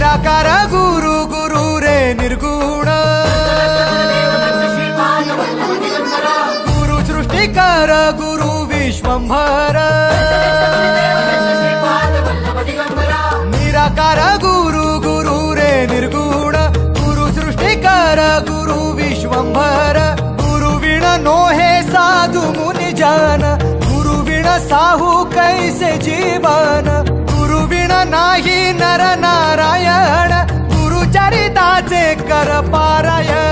निराकार गुरु गुरु रे निर्गुण गुरु सृष्टिकर गुरु विश्वंभर निराकार गुरु गुरु रे निर्गुण गुरु सृष्टिकर गुरु विश्वंभर गुरु विण नोहे साधु मुनि जन गुरु विण साहू कैसे जीवन गुरु विण नाही नर नारायण गुरु चरिताचे कर पारायण